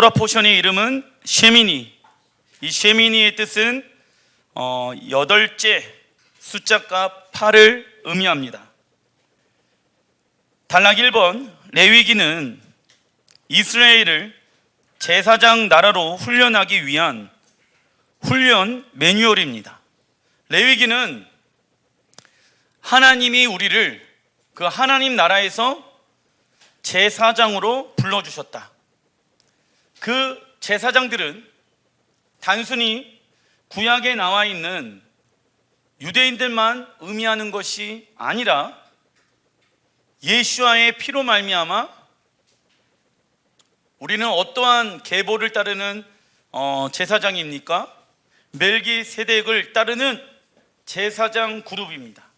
토라 포션의 이름은 쉐미니. 이 쉐미니의 뜻은 여덟째 숫자값 8을 의미합니다. 단락 1번, 레위기는 이스라엘을 제사장 나라로 훈련하기 위한 훈련 매뉴얼입니다. 레위기는 하나님이 우리를 그 하나님 나라에서 제사장으로 불러주셨다. 그 제사장들은 단순히 구약에 나와 있는 유대인들만 의미하는 것이 아니라 예수와의 피로 말미암아 우리는 어떠한 계보를 따르는 제사장입니까? 멜기세덱을 따르는 제사장 그룹입니다.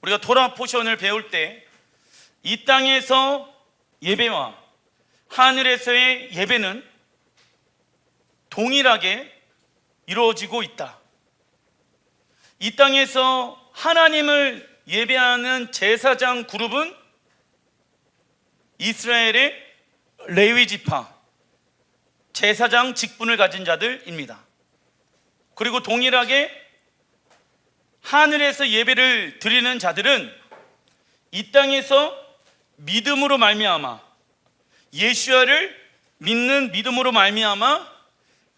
우리가 토라 포션을 배울 때 이 땅에서 예배와 하늘에서의 예배는 동일하게 이루어지고 있다. 이 땅에서 하나님을 예배하는 제사장 그룹은 이스라엘의 레위 지파, 제사장 직분을 가진 자들입니다. 그리고 동일하게 하늘에서 예배를 드리는 자들은 이 땅에서 믿음으로 말미암아 예수야를 믿는 믿음으로 말미암아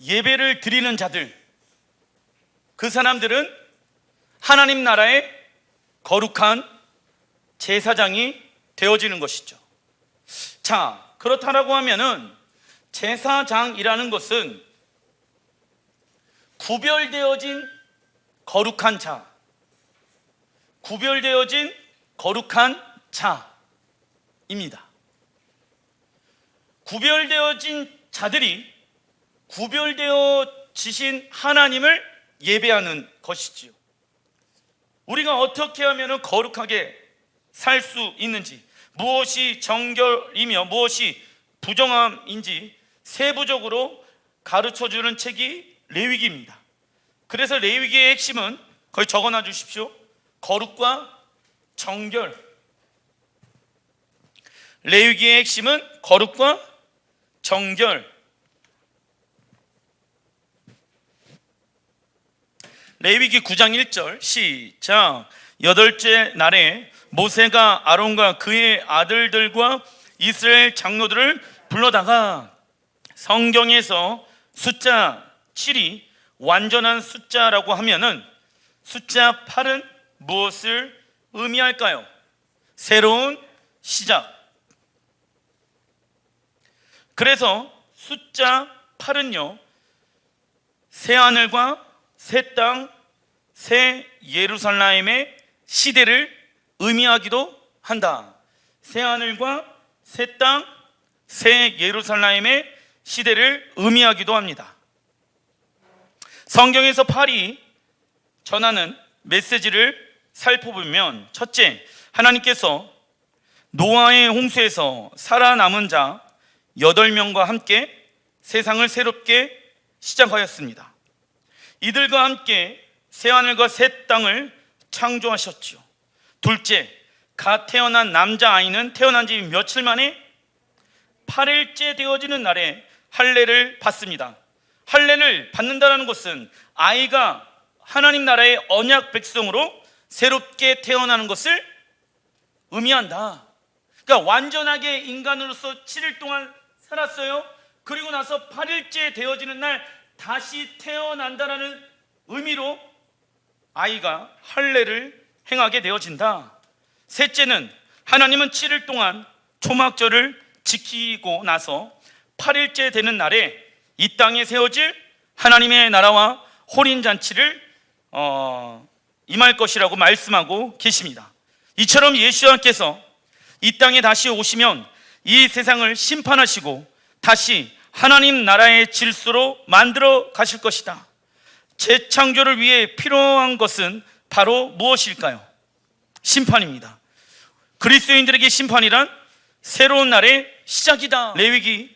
예배를 드리는 자들, 그 사람들은 하나님 나라의 거룩한 제사장이 되어지는 것이죠. 자, 그렇다라고 하면은 제사장이라는 것은 구별되어진 거룩한 자, 구별되어진 거룩한 자입니다. 구별되어진 자들이 구별되어지신 하나님을 예배하는 것이지요. 우리가 어떻게 하면 거룩하게 살 수 있는지, 무엇이 정결이며 무엇이 부정함인지 세부적으로 가르쳐주는 책이 레위기입니다. 그래서 레위기의 핵심은 거기 적어놔 주십시오. 거룩과 정결. 레위기의 핵심은 거룩과 정결. 레위기 9장 1절 시작. 여덟째 날에 모세가 아론과 그의 아들들과 이스라엘 장로들을 불러다가 성경에서 숫자 7이 완전한 숫자라고 하면은 숫자 8은 무엇을 의미할까요? 새로운 시작. 그래서 숫자 8은요, 새하늘과 새 땅, 새 예루살렘의 시대를 의미하기도 한다. 새하늘과 새 땅, 새 예루살렘의 시대를 의미하기도 합니다. 성경에서 8이 전하는 메시지를 살펴보면, 첫째, 하나님께서 노아의 홍수에서 살아남은 자 8명과 함께 세상을 새롭게 시작하였습니다. 이들과 함께 새하늘과 새 땅을 창조하셨지요. 둘째, 갓 태어난 남자아이는 태어난 지 며칠 만에 8일째 되어지는 날에 할례를 받습니다. 할례를 받는다는 것은 아이가 하나님 나라의 언약 백성으로 새롭게 태어나는 것을 의미한다. 그러니까 완전하게 인간으로서 7일 동안 살았어요. 그리고 나서 8일째 되어지는 날 다시 태어난다라는 의미로 아이가 할례를 행하게 되어진다. 셋째는 하나님은 7일 동안 초막절을 지키고 나서 8일째 되는 날에 이 땅에 세워질 하나님의 나라와 혼인잔치를 임할 것이라고 말씀하고 계십니다. 이처럼 예수님께서 이 땅에 다시 오시면 이 세상을 심판하시고 다시 하나님 나라의 질서로 만들어 가실 것이다. 재창조를 위해 필요한 것은 바로 무엇일까요? 심판입니다. 그리스도인들에게 심판이란 새로운 날의 시작이다. 레위기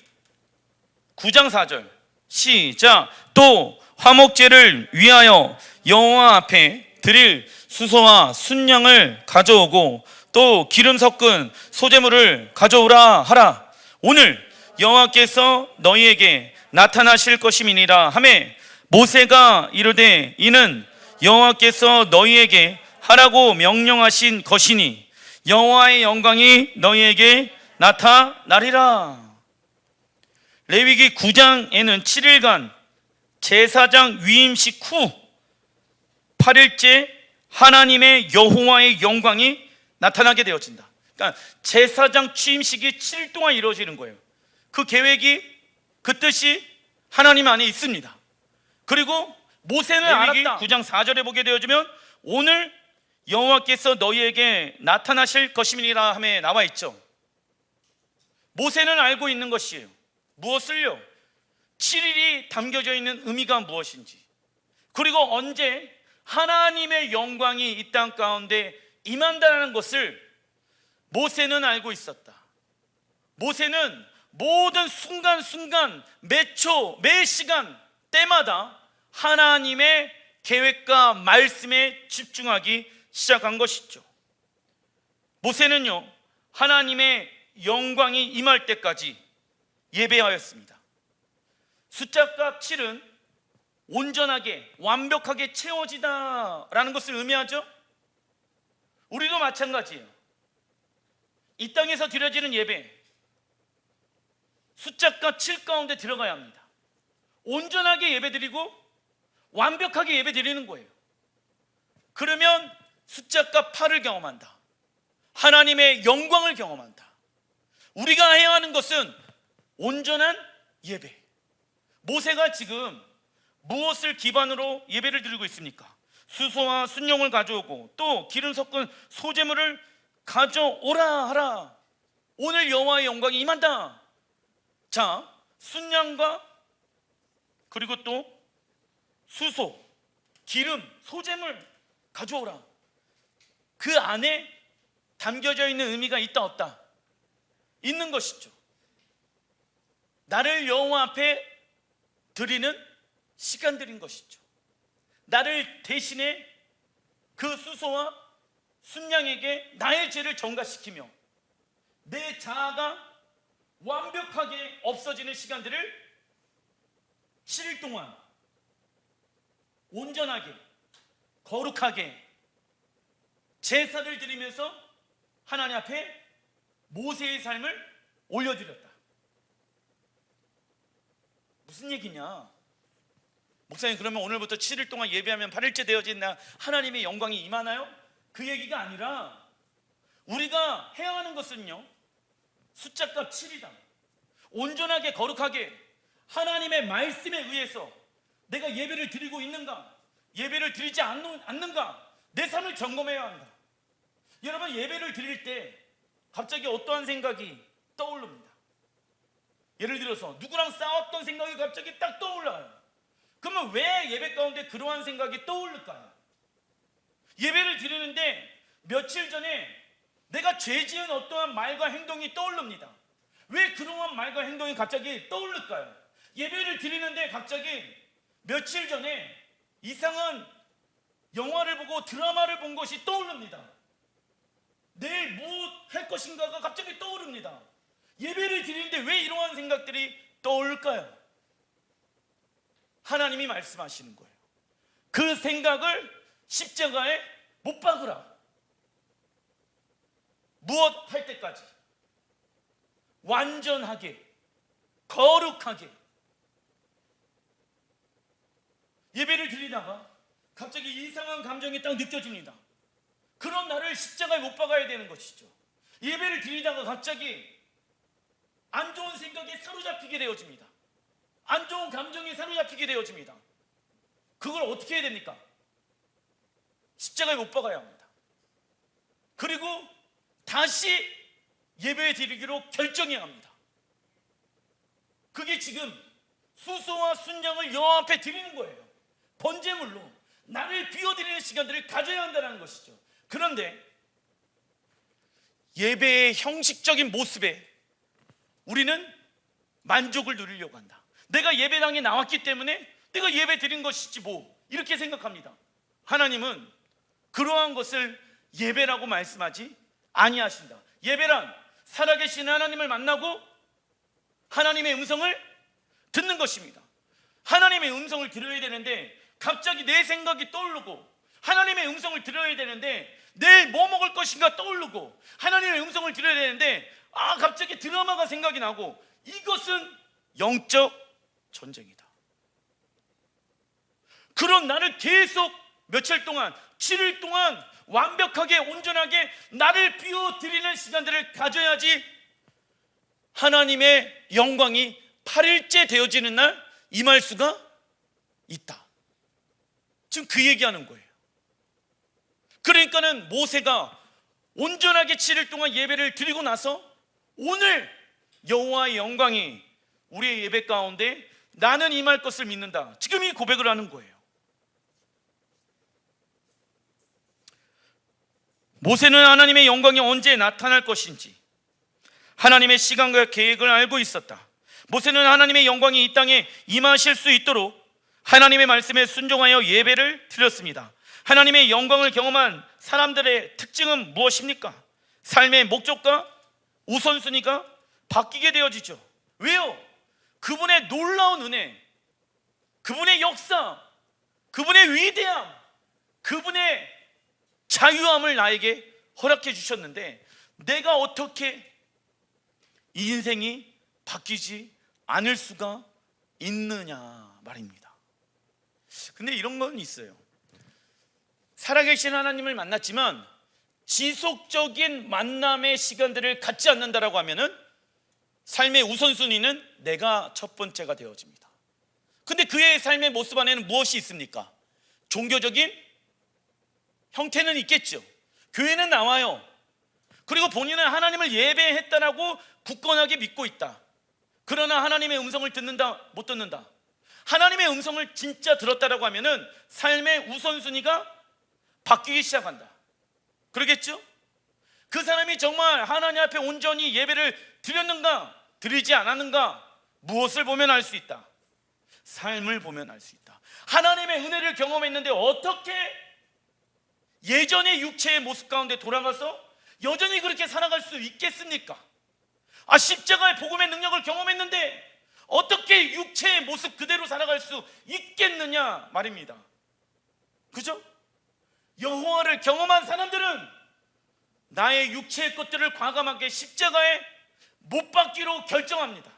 9장 4절 시작. 또 화목제를 위하여 여호와 앞에 드릴 수소와 순양을 가져오고 또 기름 섞은 소제물을 가져오라 하라. 오늘 여호와께서 너희에게 나타나실 것임이니라 하매 모세가 이르되 이는 여호와께서 너희에게 하라고 명령하신 것이니 여호와의 영광이 너희에게 나타나리라. 레위기 9장에는 7일간 제사장 위임식 후 8일째 하나님의 여호와의 영광이 나타나게 되어진다. 그러니까 제사장 취임식이 7일 동안 이루어지는 거예요. 그 계획이, 그 뜻이 하나님 안에 있습니다. 그리고 모세는 알았다. 9장 4절에 보게 되어지면 오늘 여호와께서 너희에게 나타나실 것임이니라 하며 나와 있죠. 모세는 알고 있는 것이에요. 무엇을요? 7일이 담겨져 있는 의미가 무엇인지, 그리고 언제 하나님의 영광이 이 땅 가운데 임한다는 것을 모세는 알고 있었다. 모세는 모든 순간순간, 매 초, 매 시간, 때마다 하나님의 계획과 말씀에 집중하기 시작한 것이죠. 모세는요, 하나님의 영광이 임할 때까지 예배하였습니다. 숫자값 7은 온전하게, 완벽하게 채워지다라는 것을 의미하죠. 우리도 마찬가지예요. 이 땅에서 드려지는 예배, 숫자값 7 가운데 들어가야 합니다. 온전하게 예배드리고 완벽하게 예배드리는 거예요. 그러면 숫자값 8을 경험한다. 하나님의 영광을 경험한다. 우리가 해야 하는 것은 온전한 예배. 모세가 지금 무엇을 기반으로 예배를 드리고 있습니까? 수소와 순용을 가져오고 또 기름 섞은 소제물을 가져오라 하라. 오늘 여호와의 영광이 임한다. 자, 순양과 그리고 또 수소, 기름, 소제물 가져오라. 그 안에 담겨져 있는 의미가 있다 없다? 있는 것이죠. 나를 여호와 앞에 드리는 시간들인 것이죠. 나를 대신해 그 수소와 순양에게 나의 죄를 전가시키며 내 자아가 완벽하게 없어지는 시간들을 7일 동안 온전하게, 거룩하게 제사를 드리면서 하나님 앞에 모세의 삶을 올려드렸다. 무슨 얘기냐? 목사님, 그러면 오늘부터 7일 동안 예배하면 8일째 되어진 나 하나님의 영광이 임하나요? 그 얘기가 아니라 우리가 해야 하는 것은요, 숫자값 7이다. 온전하게, 거룩하게 하나님의 말씀에 의해서 내가 예배를 드리고 있는가, 예배를 드리지 않는가, 내 삶을 점검해야 한다. 여러분, 예배를 드릴 때 갑자기 어떠한 생각이 떠오릅니다. 예를 들어서 누구랑 싸웠던 생각이 갑자기 딱 떠올라요. 그러면 왜 예배 가운데 그러한 생각이 떠오를까요? 예배를 드리는데 며칠 전에 내가 죄 지은 어떠한 말과 행동이 떠오릅니다. 왜 그러한 말과 행동이 갑자기 떠오를까요? 예배를 드리는데 갑자기 며칠 전에 이상한 영화를 보고 드라마를 본 것이 떠오릅니다. 내일 뭐 할 것인가가 갑자기 떠오릅니다. 예배를 드리는데 왜 이러한 생각들이 떠올까요? 하나님이 말씀하시는 거예요. 그 생각을 십자가에 못 박으라. 무엇 할 때까지? 완전하게, 거룩하게. 예배를 드리다가 갑자기 이상한 감정이 딱 느껴집니다. 그런 나를 십자가에 못 박아야 되는 것이죠. 예배를 드리다가 갑자기 안 좋은 생각에 사로잡히게 되어집니다. 안 좋은 감정에 사로잡히게 되어집니다. 그걸 어떻게 해야 됩니까? 십자가에 못 박아야 합니다. 그리고 다시 예배 드리기로 결정해야 합니다. 그게 지금 수소와 순양을 여호와 앞에 드리는 거예요. 번제물로 나를 비워드리는 시간들을 가져야 한다는 것이죠. 그런데 예배의 형식적인 모습에 우리는 만족을 누리려고 한다. 내가 예배당에 나왔기 때문에 내가 예배 드린 것이지 뭐, 이렇게 생각합니다. 하나님은 그러한 것을 예배라고 말씀하지 아니하신다. 예배란 살아계신 하나님을 만나고 하나님의 음성을 듣는 것입니다. 하나님의 음성을 들어야 되는데 갑자기 내 생각이 떠오르고, 하나님의 음성을 들어야 되는데 내일 뭐 먹을 것인가 떠오르고, 하나님의 음성을 들어야 되는데 갑자기 드라마가 생각이 나고, 이것은 영적 전쟁이다. 그런 나를 계속 며칠 동안, 7일 동안 완벽하게 온전하게 나를 비워드리는 시간들을 가져야지 하나님의 영광이 8일째 되어지는 날 임할 수가 있다. 지금 그 얘기하는 거예요. 그러니까는 모세가 온전하게 7일 동안 예배를 드리고 나서 오늘 여호와의 영광이 우리의 예배 가운데 나는 임할 것을 믿는다, 지금 이 고백을 하는 거예요. 모세는 하나님의 영광이 언제 나타날 것인지 하나님의 시간과 계획을 알고 있었다. 모세는 하나님의 영광이 이 땅에 임하실 수 있도록 하나님의 말씀에 순종하여 예배를 드렸습니다. 하나님의 영광을 경험한 사람들의 특징은 무엇입니까? 삶의 목적과 우선순위가 바뀌게 되어지죠. 왜요? 그분의 놀라운 은혜, 그분의 역사, 그분의 위대함, 그분의 자유함을 나에게 허락해 주셨는데 내가 어떻게 이 인생이 바뀌지 않을 수가 있느냐 말입니다. 근데 이런 건 있어요. 살아계신 하나님을 만났지만 지속적인 만남의 시간들을 갖지 않는다라고 하면은 삶의 우선순위는 내가 첫 번째가 되어집니다. 근데 그의 삶의 모습 안에는 무엇이 있습니까? 종교적인 형태는 있겠죠. 교회는 나와요. 그리고 본인은 하나님을 예배했다라고 굳건하게 믿고 있다. 그러나 하나님의 음성을 듣는다, 못 듣는다. 하나님의 음성을 진짜 들었다라고 하면은 삶의 우선순위가 바뀌기 시작한다. 그러겠죠? 그 사람이 정말 하나님 앞에 온전히 예배를 드렸는가, 드리지 않았는가, 무엇을 보면 알 수 있다? 삶을 보면 알 수 있다. 하나님의 은혜를 경험했는데 어떻게 예전의 육체의 모습 가운데 돌아가서 여전히 그렇게 살아갈 수 있겠습니까? 십자가의 복음의 능력을 경험했는데 어떻게 육체의 모습 그대로 살아갈 수 있겠느냐 말입니다. 그죠? 여호와를 경험한 사람들은 나의 육체의 것들을 과감하게 십자가에 못 박기로 결정합니다.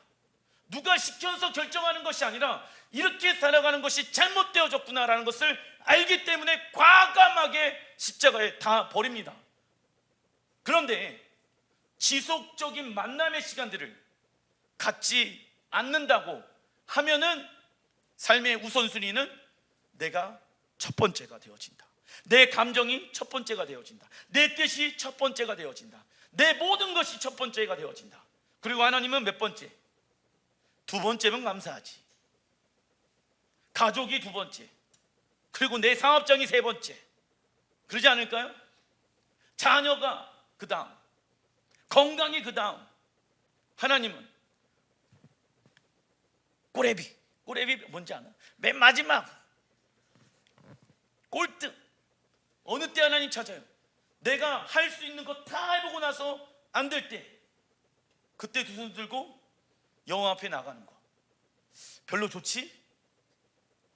누가 시켜서 결정하는 것이 아니라 이렇게 살아가는 것이 잘못되어졌구나라는 것을 알기 때문에 과감하게 십자가에 다 버립니다. 그런데 지속적인 만남의 시간들을 갖지 않는다고 하면은 삶의 우선순위는 내가 첫 번째가 되어진다. 내 감정이 첫 번째가 되어진다. 내 뜻이 첫 번째가 되어진다. 내 모든 것이 첫 번째가 되어진다. 그리고 하나님은 몇 번째? 두 번째면 감사하지. 가족이 두 번째. 그리고 내 사업장이 세 번째. 그러지 않을까요? 자녀가 그 다음, 건강이 그 다음. 하나님은 꼬레비 뭔지 아나? 맨 마지막 꼴등. 어느 때 하나님 찾아요? 내가 할 수 있는 거 다 해보고 나서 안 될 때, 그때 두 손 들고 여호와 앞에 나가는 거 별로 좋지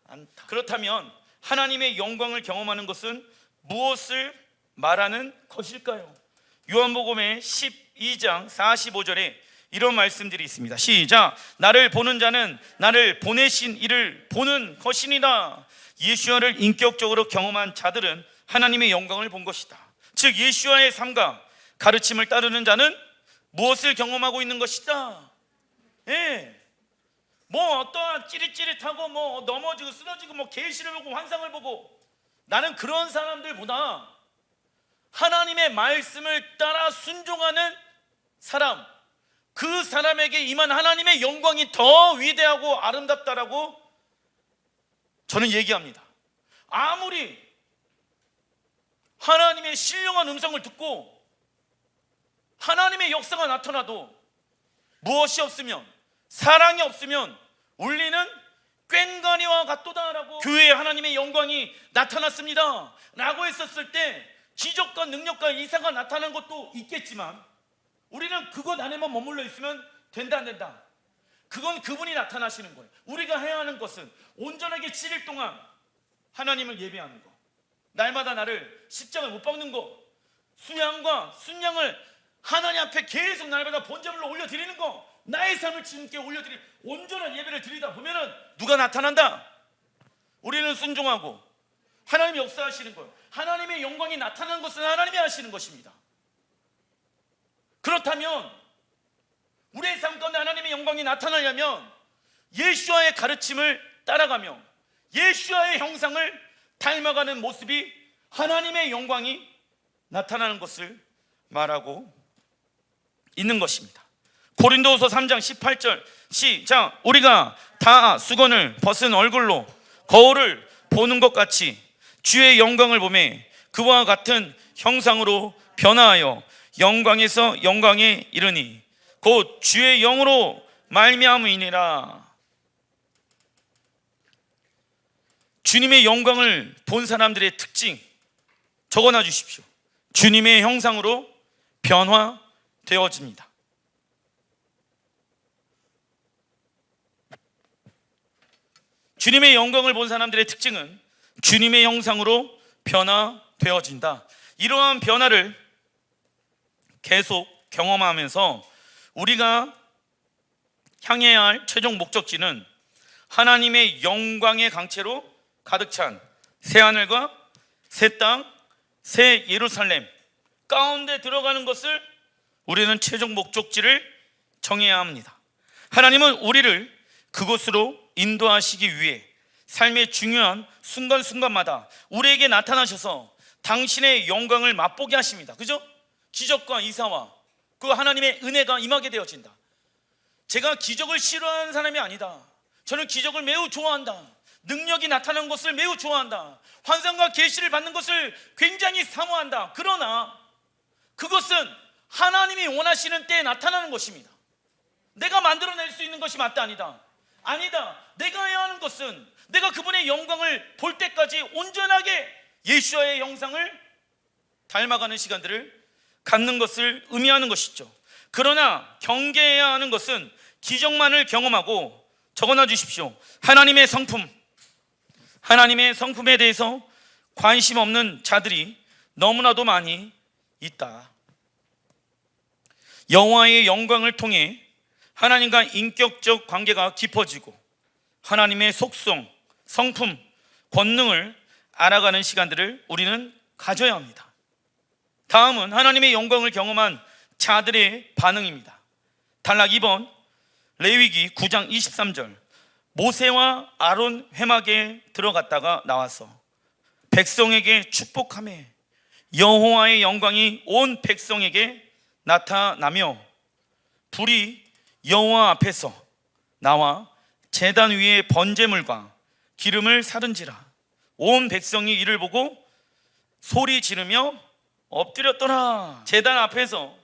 않다. 그렇다면 하나님의 영광을 경험하는 것은 무엇을 말하는 것일까요? 요한복음의 12장 45절에 이런 말씀들이 있습니다. 시작. 나를 보는 자는 나를 보내신 이를 보는 것이니라. 예수와를 인격적으로 경험한 자들은 하나님의 영광을 본 것이다. 즉 예수와의 삶과 가르침을 따르는 자는 무엇을 경험하고 있는 것이다? 뭐 어떠한 찌릿찌릿하고 뭐 넘어지고 쓰러지고 뭐 계시를 보고 환상을 보고, 나는 그런 사람들보다 하나님의 말씀을 따라 순종하는 사람, 그 사람에게 임한 하나님의 영광이 더 위대하고 아름답다라고 저는 얘기합니다. 아무리 하나님의 신령한 음성을 듣고 하나님의 역사가 나타나도 무엇이 없으면, 사랑이 없으면 우리는 꽹과리와 같도다라고, 교회에 하나님의 영광이 나타났습니다 라고 했었을 때 기적과 능력과 이사가 나타난 것도 있겠지만 우리는 그것 안에만 머물러 있으면 된다 안 된다? 그건 그분이 나타나시는 거예요. 우리가 해야 하는 것은 온전하게 7일 동안 하나님을 예배하는 거, 날마다 나를 십자가에 못 박는 거, 수양과 순양을 하나님 앞에 계속 날마다 본제물로 올려드리는 거, 나의 삶을 주님께 올려드리는 온전한 예배를 드리다 보면은 누가 나타난다? 우리는 순종하고 하나님이 역사하시는 거예요. 하나님의 영광이 나타나는 것은 하나님이 하시는 것입니다. 그렇다면 우리의 삶 가운데 하나님의 영광이 나타나려면 예수와의 가르침을 따라가며 예수와의 형상을 닮아가는 모습이 하나님의 영광이 나타나는 것을 말하고 있는 것입니다. 고린도후서 3장 18절 시작. 우리가 다 수건을 벗은 얼굴로 거울을 보는 것 같이 주의 영광을 보매 그와 같은 형상으로 변화하여 영광에서 영광에 이르니 곧 주의 영으로 말미암음이니라. 주님의 영광을 본 사람들의 특징 적어놔 주십시오. 주님의 형상으로 변화되어집니다. 주님의 영광을 본 사람들의 특징은 주님의 형상으로 변화되어진다. 이러한 변화를 계속 경험하면서 우리가 향해야 할 최종 목적지는 하나님의 영광의 강체로 가득 찬 새하늘과 새 땅, 새 예루살렘 가운데 들어가는 것을 우리는 최종 목적지를 정해야 합니다. 하나님은 우리를 그곳으로 인도하시기 위해 삶의 중요한 순간순간마다 우리에게 나타나셔서 당신의 영광을 맛보게 하십니다. 그죠? 기적과 이사와 그 하나님의 은혜가 임하게 되어진다. 제가 기적을 싫어하는 사람이 아니다. 저는 기적을 매우 좋아한다. 능력이 나타나는 것을 매우 좋아한다. 환상과 계시를 받는 것을 굉장히 사모한다. 그러나 그것은 하나님이 원하시는 때에 나타나는 것입니다. 내가 만들어낼 수 있는 것이 맞다 아니다. 아니다. 내가 해야 하는 것은 내가 그분의 영광을 볼 때까지 온전하게 예수와의 형상을 닮아가는 시간들을 갖는 것을 의미하는 것이죠. 그러나 경계해야 하는 것은 기적만을 경험하고 적어놔 주십시오. 하나님의 성품에 대해서 관심 없는 자들이 너무나도 많이 있다. 여호와의 영광을 통해 하나님과 인격적 관계가 깊어지고 하나님의 속성, 성품, 권능을 알아가는 시간들을 우리는 가져야 합니다. 다음은 하나님의 영광을 경험한 자들의 반응입니다. 단락 2번 레위기 9장 23절 모세와 아론 회막에 들어갔다가 나와서 백성에게 축복하며 여호와의 영광이 온 백성에게 나타나며 불이 여호와 앞에서 나와 제단 위에 번제물과 기름을 사른지라 온 백성이 이를 보고 소리 지르며 엎드렸더라. 제단 앞에서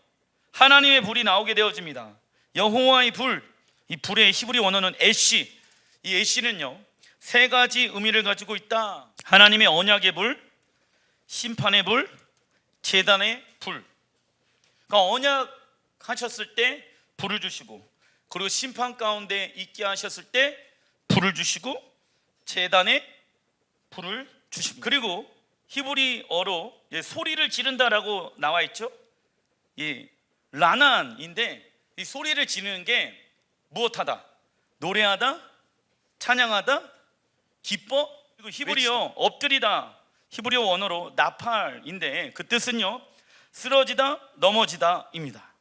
하나님의 불이 나오게 되어집니다. 여호와의 불, 이 불의 히브리 원어는 애쉬. 이 애쉬는요 세 가지 의미를 가지고 있다. 하나님의 언약의 불, 심판의 불, 제단의 불. 그러니까 언약하셨을 때 불을 주시고, 그리고 심판 가운데 있게 하셨을 때 불을 주시고, 제단에 불을 주십니다. 그리고 히브리어로 소리를 지른다라고 나와 있죠. 이 라난인데 이 소리를 지르는 게 무엇하다, 노래하다, 찬양하다, 기뻐. 그리고 히브리어 엎드리다, 히브리어 원어로 나팔인데 그 뜻은요 쓰러지다, 넘어지다입니다.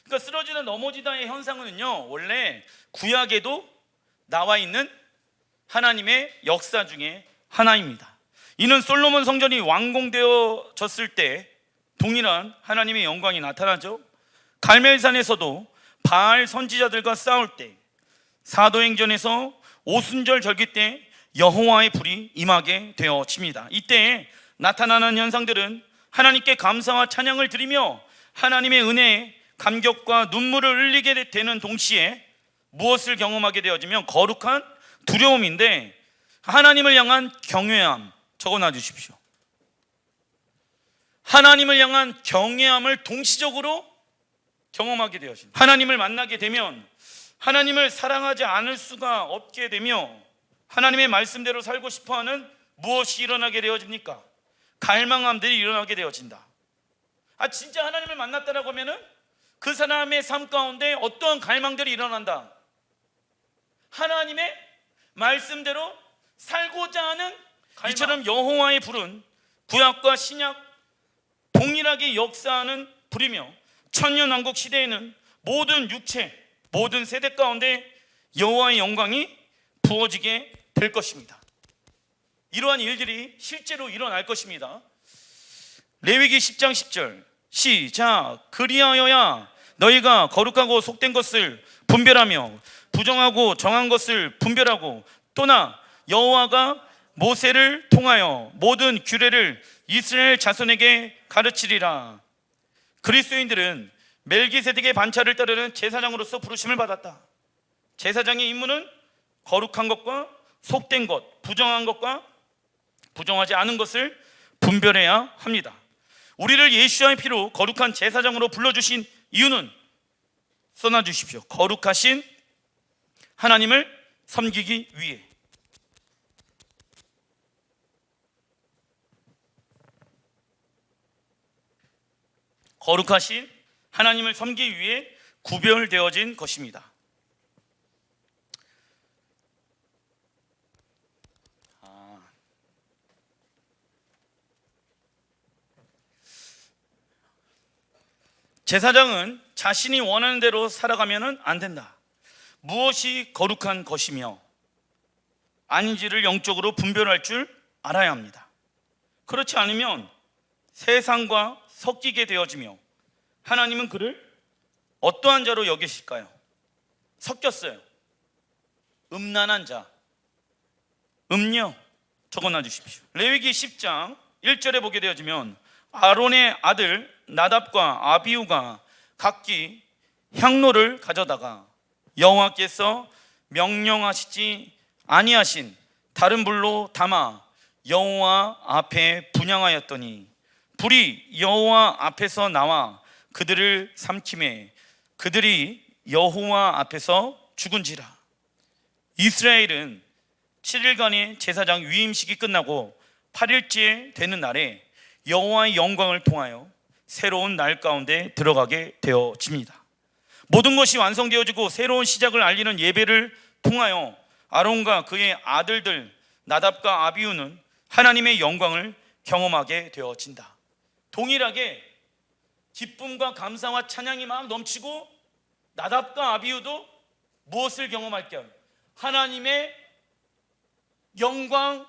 그러니까 쓰러지다, 넘어지다의 현상은요 원래 구약에도 나와 있는 하나님의 역사 중에 하나입니다. 이는 솔로몬 성전이 완공되어졌을 때 동일한 하나님의 영광이 나타나죠. 갈멜산에서도 바알 선지자들과 싸울 때, 사도행전에서 오순절 절기 때 여호와의 불이 임하게 되어집니다. 이때 나타나는 현상들은 하나님께 감사와 찬양을 드리며 하나님의 은혜에 감격과 눈물을 흘리게 되는 동시에 무엇을 경험하게 되어지면 거룩한 두려움인데 하나님을 향한 경외함. 적어놔 주십시오. 하나님을 향한 경외함을 동시적으로 경험하게 되어집니다. 하나님을 만나게 되면 하나님을 사랑하지 않을 수가 없게 되며 하나님의 말씀대로 살고 싶어하는 무엇이 일어나게 되어집니까? 갈망함들이 일어나게 되어진다. 진짜 하나님을 만났다라고 하면은 그 사람의 삶 가운데 어떠한 갈망들이 일어난다. 하나님의 말씀대로 살고자 하는 갈망. 이처럼 여호와의 불은 구약과 신약 동일하게 역사하는 불이며 천년왕국 시대에는 모든 육체, 모든 세대 가운데 여호와의 영광이 부어지게 될 것입니다. 이러한 일들이 실제로 일어날 것입니다. 레위기 10장 10절 시작. 그리하여야 너희가 거룩하고 속된 것을 분별하며 부정하고 정한 것을 분별하고 또나 여호와가 모세를 통하여 모든 규례를 이스라엘 자손에게 가르치리라. 그리스도인들은 멜기세덱의 반차를 따르는 제사장으로서 부르심을 받았다. 제사장의 임무는 거룩한 것과 속된 것, 부정한 것과 부정하지 않은 것을 분별해야 합니다. 우리를 예수의 피로 거룩한 제사장으로 불러주신 이유는 써놔주십시오. 거룩하신 하나님을 섬기기 위해. 거룩하신 하나님을 섬기기 위해 구별되어진 것입니다. 제사장은 자신이 원하는 대로 살아가면 안 된다. 무엇이 거룩한 것이며 아닌지를 영적으로 분별할 줄 알아야 합니다. 그렇지 않으면 세상과 섞이게 되어지며 하나님은 그를 어떠한 자로 여기실까요? 섞였어요. 음란한 자, 음녀. 적어놔 주십시오. 레위기 10장 1절에 보게 되어지면 아론의 아들 나답과 아비후가 각기 향로를 가져다가 여호와께서 명령하시지 아니하신 다른 불로 담아 여호와 앞에 분향하였더니 불이 여호와 앞에서 나와 그들을 삼키매 그들이 여호와 앞에서 죽은지라. 이스라엘은 7일간의 제사장 위임식이 끝나고 8일째 되는 날에 여호와의 영광을 통하여 새로운 날 가운데 들어가게 되어집니다. 모든 것이 완성되어지고 새로운 시작을 알리는 예배를 통하여 아론과 그의 아들들 나답과 아비후는 하나님의 영광을 경험하게 되어진다. 동일하게 기쁨과 감사와 찬양이 막 넘치고 나답과 아비후도 무엇을 경험할까요? 하나님의 영광,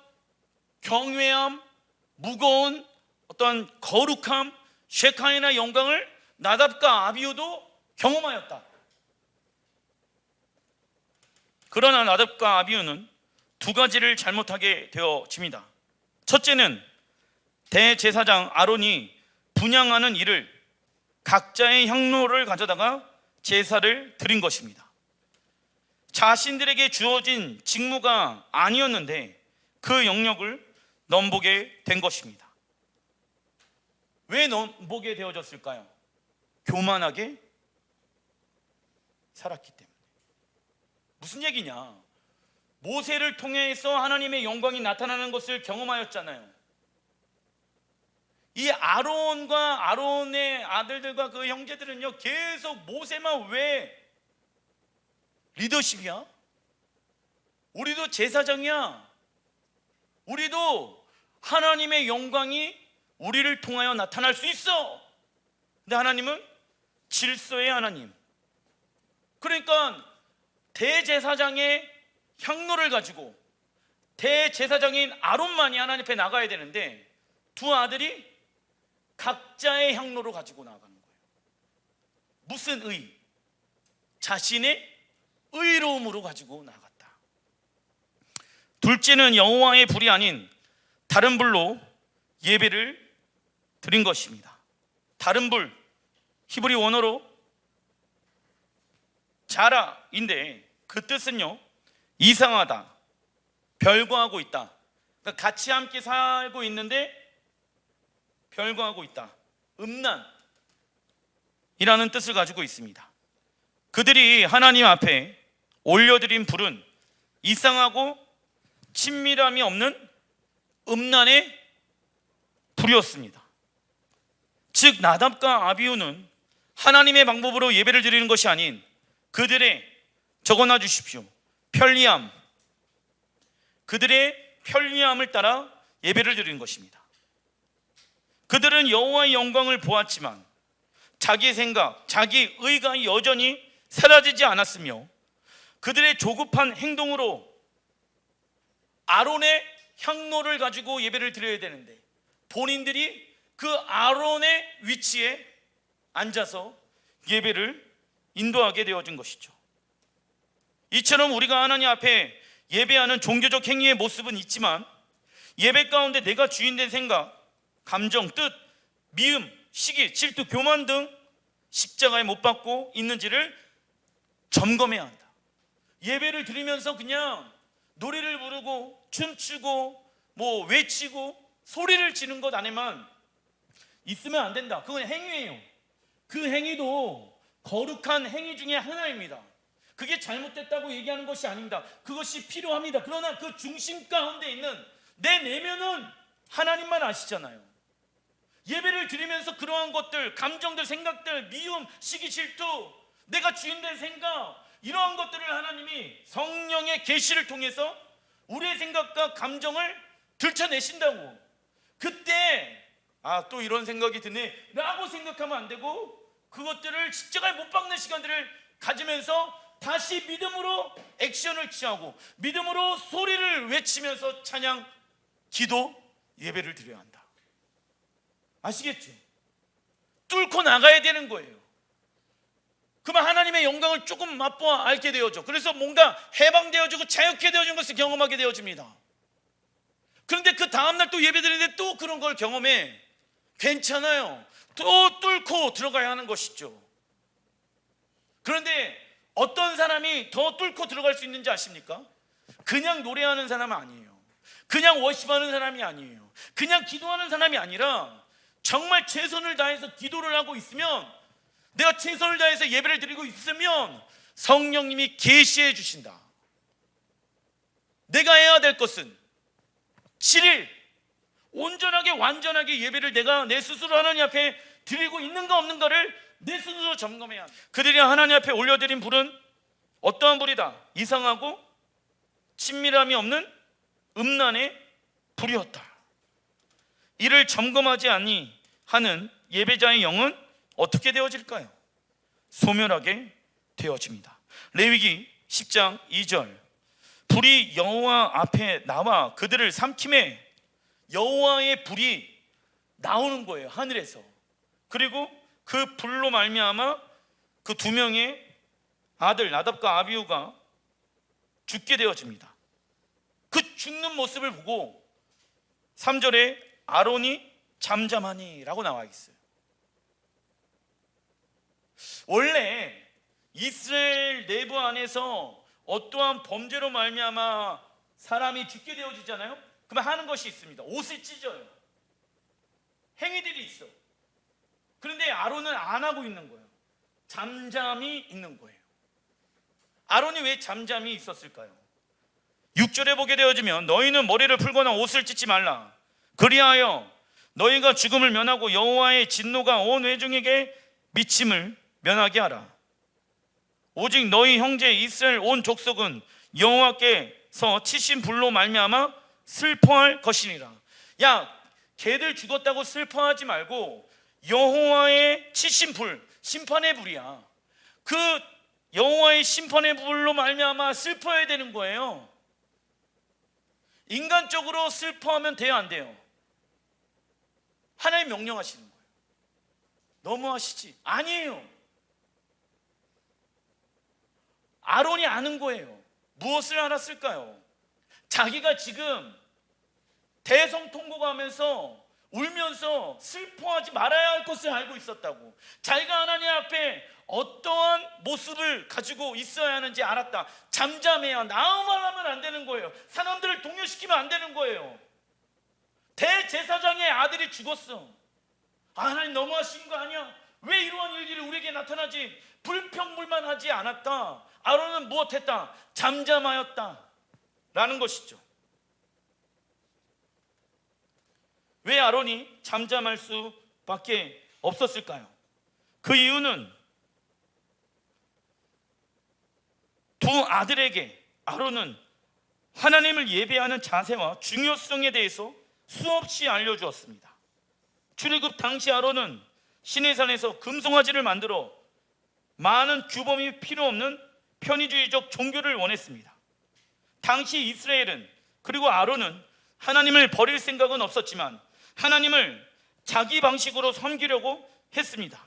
경외함, 무거운 어떤 거룩함, 쉐카이나 영광을 나답과 아비후도 경험하였다. 그러나 나답과 아비후는 두 가지를 잘못하게 되어집니다. 첫째는 대제사장 아론이 분향하는 일을 각자의 향로를 가져다가 제사를 드린 것입니다. 자신들에게 주어진 직무가 아니었는데 그 영역을 넘보게 된 것입니다. 왜 넘보게 되어졌을까요? 교만하게 살았기 때문에. 무슨 얘기냐? 모세를 통해서 하나님의 영광이 나타나는 것을 경험하였잖아요. 이 아론과 아론의 아들들과 그 형제들은요, 계속 모세만 왜 리더십이야? 우리도 제사장이야. 우리도 하나님의 영광이 우리를 통하여 나타날 수 있어. 근데 하나님은 질서의 하나님. 그러니까 대제사장의 향로를 가지고 대제사장인 아론만이 하나님 앞에 나가야 되는데 두 아들이 각자의 향로로 가지고 나가는 거예요. 무슨 의? 자신의 의로움으로 가지고 나갔다. 둘째는 여호와의 불이 아닌 다른 불로 예배를 드린 것입니다. 다른 불, 히브리 원어로 자라인데 그 뜻은요, 이상하다, 별거하고 있다. 그러니까 같이 함께 살고 있는데 별거하고 있다, 음란이라는 뜻을 가지고 있습니다. 그들이 하나님 앞에 올려드린 불은 이상하고 친밀함이 없는 음란의 불이었습니다. 즉 나답과 아비후는 하나님의 방법으로 예배를 드리는 것이 아닌 그들의, 적어놔 주십시오, 편리함, 그들의 편리함을 따라 예배를 드리는 것입니다. 그들은 여호와의 영광을 보았지만 자기 생각, 자기 의가 여전히 사라지지 않았으며 그들의 조급한 행동으로 아론의 향로를 가지고 예배를 드려야 되는데 본인들이 그 아론의 위치에 앉아서 예배를 인도하게 되어진 것이죠. 이처럼 우리가 하나님 앞에 예배하는 종교적 행위의 모습은 있지만 예배 가운데 내가 주인된 생각, 감정, 뜻, 미움, 시기, 질투, 교만 등 십자가에 못 박고 있는지를 점검해야 한다. 예배를 드리면서 그냥 노래를 부르고 춤추고 외치고 소리를 지는 것 안에만 있으면 안 된다. 그건 행위예요. 그 행위도 거룩한 행위 중에 하나입니다. 그게 잘못됐다고 얘기하는 것이 아닙니다. 그것이 필요합니다. 그러나 그 중심 가운데 있는 내 내면은 하나님만 아시잖아요. 예배를 드리면서 그러한 것들, 감정들, 생각들, 미움, 시기, 질투, 내가 주인된 생각, 이러한 것들을 하나님이 성령의 계시를 통해서 우리의 생각과 감정을 들춰내신다고. 그때 또 이런 생각이 드네 라고 생각하면 안 되고 그것들을 십자가에 못 박는 시간들을 가지면서 다시 믿음으로 액션을 취하고 믿음으로 소리를 외치면서 찬양, 기도, 예배를 드려야 한다. 아시겠죠? 뚫고 나가야 되는 거예요. 그러면 하나님의 영광을 조금 맛보아 알게 되어져. 그래서 뭔가 해방되어지고 자유케 되어진 것을 경험하게 되어집니다. 그런데 그 다음날 또 예배 드리는데 또 그런 걸 경험해. 괜찮아요. 또 뚫고 들어가야 하는 것이죠. 그런데 어떤 사람이 더 뚫고 들어갈 수 있는지 아십니까? 그냥 노래하는 사람은 아니에요. 그냥 워십하는 사람이 아니에요. 그냥 기도하는 사람이 아니라 정말 최선을 다해서 기도를 하고 있으면, 내가 최선을 다해서 예배를 드리고 있으면 성령님이 계시해 주신다. 내가 해야 될 것은 7일 온전하게 완전하게 예배를 내가 내 스스로 하나님 앞에 드리고 있는가 없는가를 내 스스로 점검해야 합니다. 그들이 하나님 앞에 올려드린 불은 어떠한 불이다? 이상하고 친밀함이 없는 음란의 불이었다. 이를 점검하지 아니하는 예배자의 영은 어떻게 되어질까요? 소멸하게 되어집니다. 레위기 10장 2절, 불이 여호와 앞에 나와 그들을 삼킴에, 여호와의 불이 나오는 거예요, 하늘에서. 그리고 그 불로 말미암아 그 두 명의 아들 나답과 아비후가 죽게 되어집니다. 그 죽는 모습을 보고 3절에 아론이 잠잠하니 라고 나와 있어요. 원래 이스라엘 내부 안에서 어떠한 범죄로 말미암아 사람이 죽게 되어지잖아요. 그러면 하는 것이 있습니다. 옷을 찢어요. 행위들이 있어. 그런데 아론은 안 하고 있는 거예요. 잠잠히 있는 거예요. 아론이 왜 잠잠히 있었을까요? 6절에 보게 되어지면 너희는 머리를 풀거나 옷을 찢지 말라. 그리하여 너희가 죽음을 면하고 여호와의 진노가 온 회중에게 미침을 면하게 하라. 오직 너희 형제 이스라엘 온 족속은 여호와께서 치신 불로 말미암아 슬퍼할 것이니라. 야, 걔들 죽었다고 슬퍼하지 말고 여호와의 치신 불, 심판의 불이야. 그 여호와의 심판의 불로 말미암아 슬퍼해야 되는 거예요. 인간적으로 슬퍼하면 돼요, 안 돼요? 하나님 명령하시는 거예요. 너무하시지? 아니에요. 아론이 아는 거예요. 무엇을 알았을까요? 자기가 지금 대성통곡하면서 울면서 슬퍼하지 말아야 할 것을 알고 있었다고. 자기가 하나님 앞에 어떠한 모습을 가지고 있어야 하는지 알았다. 잠잠해야, 나음만 하면 안 되는 거예요. 사람들을 동요시키면 안 되는 거예요. 대제사장의 아들이 죽었어. 하나님 너무하신 거 아니야? 왜 이러한 일들이 우리에게 나타나지? 불평불만하지 않았다. 아론은 무엇했다? 잠잠하였다 라는 것이죠. 왜 아론이 잠잠할 수밖에 없었을까요? 그 이유는 두 아들에게 아론은 하나님을 예배하는 자세와 중요성에 대해서 수없이 알려주었습니다. 출애굽 당시 아론은 시내산에서 금송아지를 만들어 많은 규범이 필요 없는 편의주의적 종교를 원했습니다. 당시 이스라엘은, 그리고 아론은 하나님을 버릴 생각은 없었지만 하나님을 자기 방식으로 섬기려고 했습니다.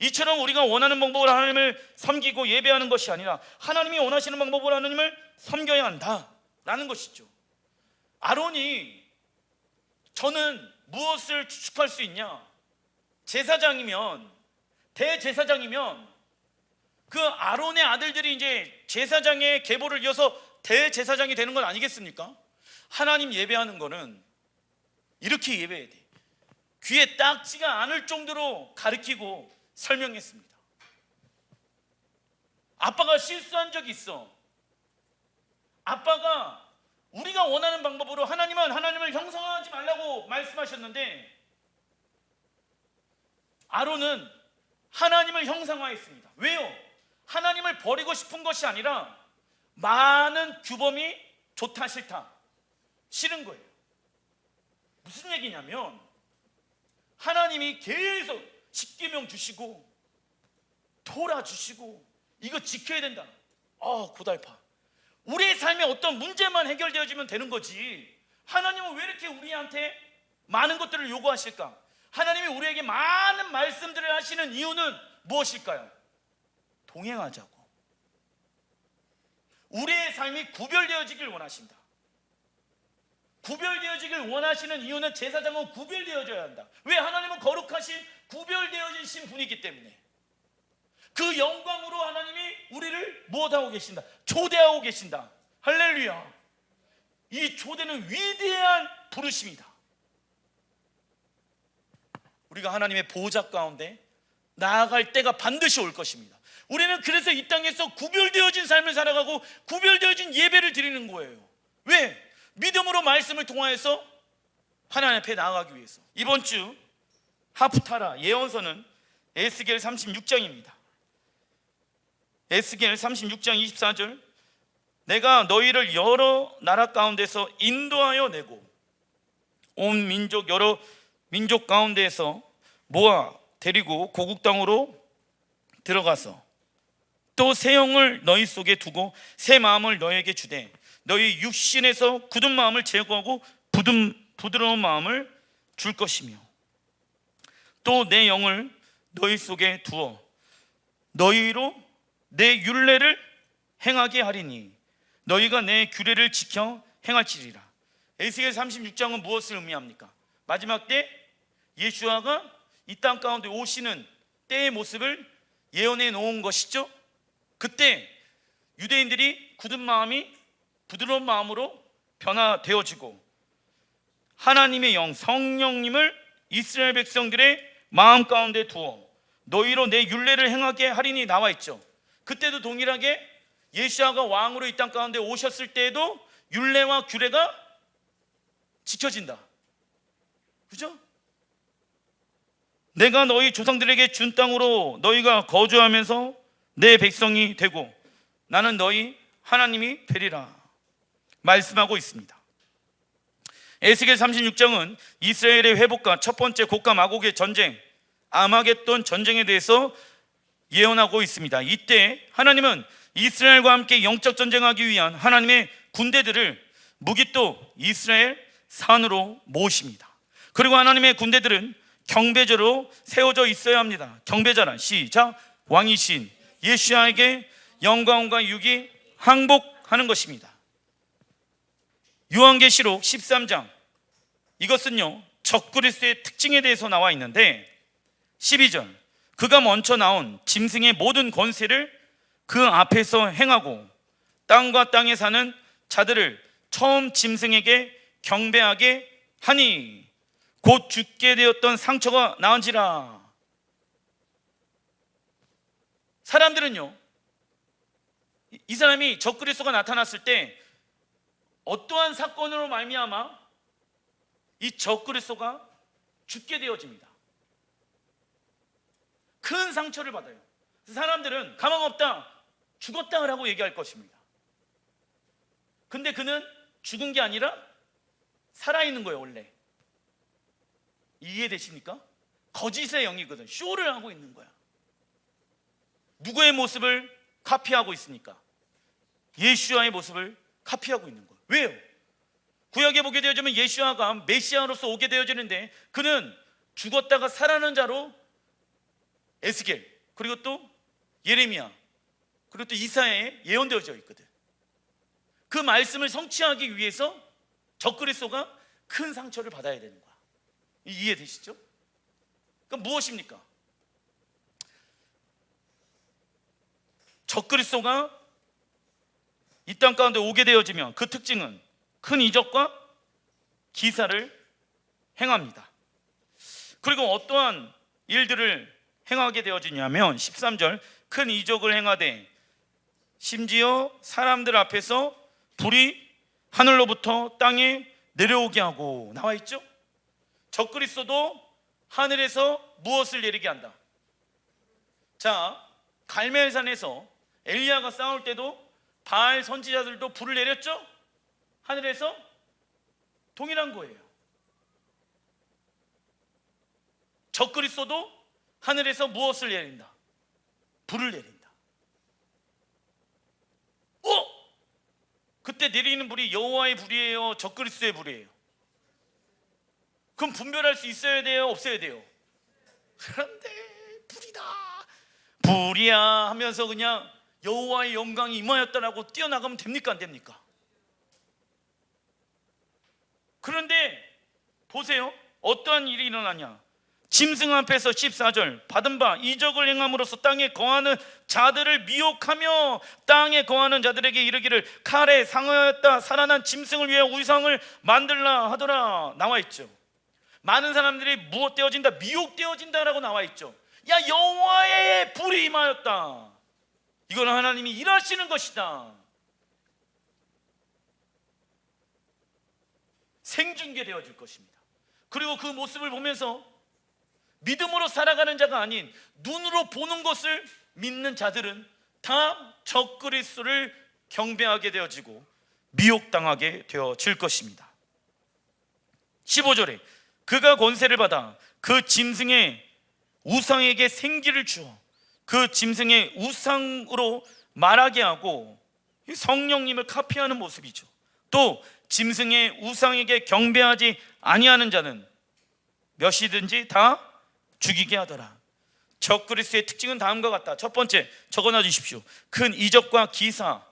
이처럼 우리가 원하는 방법으로 하나님을 섬기고 예배하는 것이 아니라 하나님이 원하시는 방법으로 하나님을 섬겨야 한다라는 것이죠. 아론이, 저는 무엇을 추측할 수 있냐? 제사장이면, 대제사장이면 그 아론의 아들들이 이제 제사장의 계보를 이어서 대제사장이 되는 건 아니겠습니까? 하나님 예배하는 거는 이렇게 예배해야 돼. 귀에 딱지가 않을 정도로 가르치고 설명했습니다. 아빠가 실수한 적이 있어. 아빠가 우리가 원하는 방법으로 하나님은 하나님을 형상화하지 말라고 말씀하셨는데 아론은 하나님을 형상화했습니다. 왜요? 하나님을 버리고 싶은 것이 아니라 많은 규범이 좋다 싫다 싫은 거예요. 무슨 얘기냐면 하나님이 계속 십계명 주시고 토라 주시고 이거 지켜야 된다. 고달파. 우리의 삶에 어떤 문제만 해결되어지면 되는 거지. 하나님은 왜 이렇게 우리한테 많은 것들을 요구하실까? 하나님이 우리에게 많은 말씀들을 하시는 이유는 무엇일까요? 동행하자고. 우리의 삶이 구별되어지길 원하신다. 구별되어지길 원하시는 이유는 제사장은 구별되어져야 한다. 왜? 하나님은 거룩하신 구별되어진 분이기 때문에. 그 영광으로 하나님이 우리를 무엇하고 계신다? 초대하고 계신다. 할렐루야. 이 초대는 위대한 부르심이다. 우리가 하나님의 보호자 가운데 나아갈 때가 반드시 올 것입니다. 우리는 그래서 이 땅에서 구별되어진 삶을 살아가고 구별되어진 예배를 드리는 거예요. 왜? 믿음으로 말씀을 통하여서 하나님 앞에 나아가기 위해서. 이번 주 하프타라 예언서는 에스겔 36장입니다. 에스겔 36장 24절, 내가 너희를 여러 나라 가운데서 인도하여 내고 온 민족 여러 민족 가운데에서 모아 데리고 고국 땅으로 들어가서 또 새 영을 너희 속에 두고 새 마음을 너희에게 주되 너희 육신에서 굳은 마음을 제거하고 부드러운 마음을 줄 것이며 또 내 영을 너희 속에 두어 너희로 내 율례를 행하게 하리니 너희가 내 규례를 지켜 행할지리라. 에스겔 36장은 무엇을 의미합니까? 마지막 때 예수아가 이 땅 가운데 오시는 때의 모습을 예언해 놓은 것이죠. 그때 유대인들이 굳은 마음이 부드러운 마음으로 변화되어지고 하나님의 영 성령님을 이스라엘 백성들의 마음 가운데 두어 너희로 내 율례를 행하게 하리니 나와 있죠. 그때도 동일하게 예수아가 왕으로 이 땅 가운데 오셨을 때에도 율례와 규례가 지켜진다. 그죠? 내가 너희 조상들에게 준 땅으로 너희가 거주하면서 내 백성이 되고 나는 너희 하나님이 되리라 말씀하고 있습니다. 에스겔 36장은 이스라엘의 회복과 첫 번째 곡과 마곡의 전쟁, 아마겟돈 전쟁에 대해서 예언하고 있습니다. 이때 하나님은 이스라엘과 함께 영적 전쟁하기 위한 하나님의 군대들을 무기또 이스라엘 산으로 모으십니다. 그리고 하나님의 군대들은 경배자로 세워져 있어야 합니다. 경배자란 시작 왕이신 예수야에게 영광과 육이 항복하는 것입니다. 요한계시록 13장, 이것은요 적그리스도의 특징에 대해서 나와 있는데 12절, 그가 먼저 나온 짐승의 모든 권세를 그 앞에서 행하고 땅과 땅에 사는 자들을 처음 짐승에게 경배하게 하니 곧 죽게 되었던 상처가 나은지라. 사람들은요 이 사람이 적그리스도가 나타났을 때 어떠한 사건으로 말미암아 이 적그리스도가 죽게 되어집니다. 큰 상처를 받아요. 사람들은 가망 없다, 죽었다라고 얘기할 것입니다. 근데 그는 죽은 게 아니라 살아있는 거예요. 원래 이해되십니까? 거짓의 영이거든. 쇼를 하고 있는 거야. 누구의 모습을 카피하고 있습니까? 예수와의 모습을 카피하고 있는 거예요. 왜요? 구약에 보게 되어지면 예수와가 메시아로서 오게 되어지는데 그는 죽었다가 살아난 자로 에스겔, 그리고 또 예레미야, 그리고 또 이사야에 예언되어져 있거든. 그 말씀을 성취하기 위해서 적그리스도가 큰 상처를 받아야 되는 거야. 이해되시죠? 그럼 무엇입니까? 적그리스도가 이 땅 가운데 오게 되어지면 그 특징은 큰 이적과 기사를 행합니다. 그리고 어떠한 일들을 행하게 되어지냐면 13절, 큰 이적을 행하되 심지어 사람들 앞에서 불이 하늘로부터 땅에 내려오게 하고 나와 있죠. 적그리스도도 하늘에서 무엇을 내리게 한다? 자, 갈멜산에서 엘리야가 싸울 때도 바알 선지자들도 불을 내렸죠? 하늘에서 동일한 거예요. 적그리스도도 하늘에서 무엇을 내린다? 불을 내린다. 그때 내리는 불이 여호와의 불이에요? 적그리스도의 불이에요? 그럼 분별할 수 있어야 돼요? 없어야 돼요? 그런데 불이야 하면서 그냥 여호와의 영광이 임하였다라고 뛰어나가면 됩니까? 안 됩니까? 그런데 보세요. 어떠한 일이 일어나냐? 짐승 앞에서 14절, 받은 바 이적을 행함으로써 땅에 거하는 자들을 미혹하며 땅에 거하는 자들에게 이르기를 칼에 상하였다 살아난 짐승을 위해 우상을 만들라 하더라 나와 있죠. 많은 사람들이 무엇되어진다? 미혹되어진다라고 나와 있죠. 야, 여호와의 불이 임하였다. 이건 하나님이 일하시는 것이다. 생중계되어질 것입니다. 그리고 그 모습을 보면서 믿음으로 살아가는 자가 아닌 눈으로 보는 것을 믿는 자들은 다 적그리스도를 경배하게 되어지고 미혹당하게 되어질 것입니다. 15절에 그가 권세를 받아 그 짐승의 우상에게 생기를 주어 그 짐승의 우상으로 말하게 하고 성령님을 카피하는 모습이죠. 또 짐승의 우상에게 경배하지 아니하는 자는 몇이든지 다 죽이게 하더라. 적그리스도의 특징은 다음과 같다. 첫 번째, 적어놔 주십시오. 큰 이적과 기사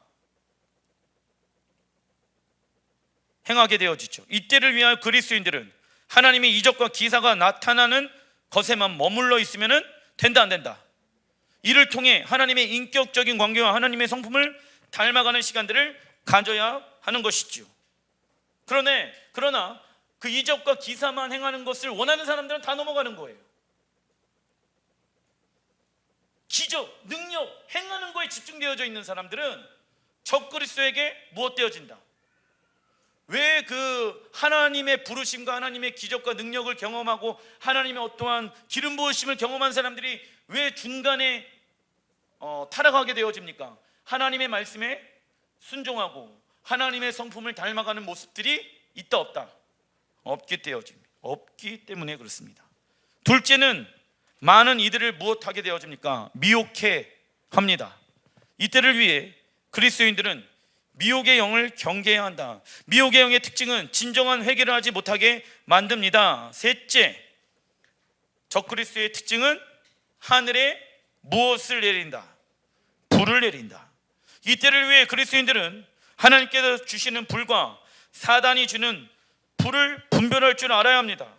행하게 되어지죠. 이때를 위하여 그리스도인들은 하나님의 이적과 기사가 나타나는 것에만 머물러 있으면 된다, 안 된다? 이를 통해 하나님의 인격적인 관계와 하나님의 성품을 닮아가는 시간들을 가져야 하는 것이죠. 그러나 그 이적과 기사만 행하는 것을 원하는 사람들은 다 넘어가는 거예요. 기적, 능력, 행하는 거에 집중되어져 있는 사람들은 적그리스도에게 무엇 되어진다? 왜 그 하나님의 부르심과 하나님의 기적과 능력을 경험하고 하나님의 어떠한 기름 부으심을 경험한 사람들이 왜 중간에 타락하게 되어집니까? 하나님의 말씀에 순종하고 하나님의 성품을 닮아가는 모습들이 있다 없다? 없기 때문에 그렇습니다. 둘째는 많은 이들을 무엇하게 되어집니까? 미혹해 합니다. 이때를 위해 그리스도인들은 미혹의 영을 경계해야 한다. 미혹의 영의 특징은 진정한 회개를 하지 못하게 만듭니다. 셋째, 적그리스도의 특징은 하늘에 무엇을 내린다? 불을 내린다. 이때를 위해 그리스도인들은 하나님께서 주시는 불과 사단이 주는 불을 분별할 줄 알아야 합니다.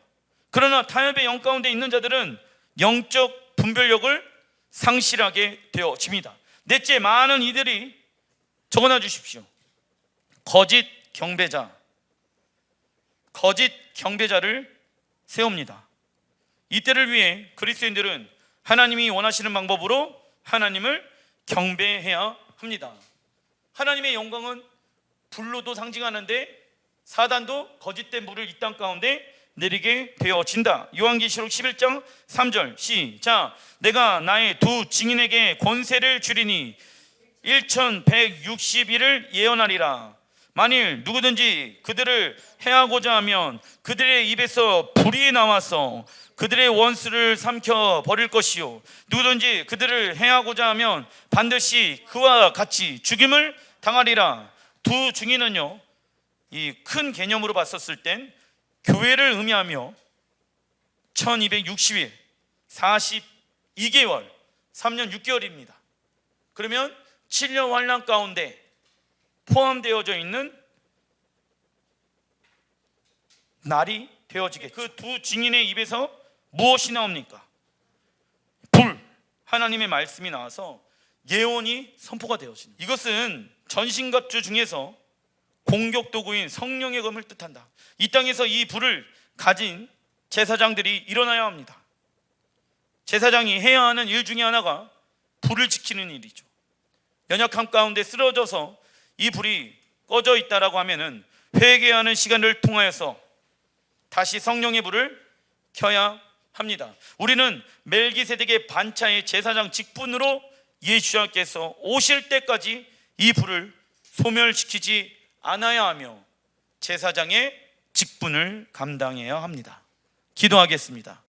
그러나 타협의 영 가운데 있는 자들은 영적 분별력을 상실하게 되어집니다. 넷째, 많은 이들이 적어놔 주십시오. 거짓 경배자를 세웁니다. 이때를 위해 그리스도인들은 하나님이 원하시는 방법으로 하나님을 경배해야 합니다. 하나님의 영광은 불로도 상징하는데 사단도 거짓된 불을 이 땅 가운데 내리게 되어진다. 요한계시록 11장 3절 시작. 내가 나의 두 증인에게 권세를 주리니 1160일을 예언하리라. 만일 누구든지 그들을 해하고자 하면 그들의 입에서 불이 나와서 그들의 원수를 삼켜 버릴 것이요, 누구든지 그들을 해하고자 하면 반드시 그와 같이 죽임을 당하리라. 두 증인은요, 이 큰 개념으로 봤었을 땐 교회를 의미하며 1260일 42개월 3년 6개월입니다. 그러면 7년 환란 가운데 포함되어져 있는 날이 되어지게, 그 두 증인의 입에서 무엇이 나옵니까? 불, 하나님의 말씀이 나와서 예언이 선포가 되어진다. 이것은 전신갑주 중에서 공격 도구인 성령의 검을 뜻한다. 이 땅에서 이 불을 가진 제사장들이 일어나야 합니다. 제사장이 해야 하는 일 중에 하나가 불을 지키는 일이죠. 연약함 가운데 쓰러져서 이 불이 꺼져 있다라고 하면은 회개하는 시간을 통하여서 다시 성령의 불을 켜야 합니다. 우리는 멜기세덱의 반차의 제사장 직분으로 예수님께서 오실 때까지 이 불을 소멸시키지 않아야 하며 제사장의 직분을 감당해야 합니다. 기도하겠습니다.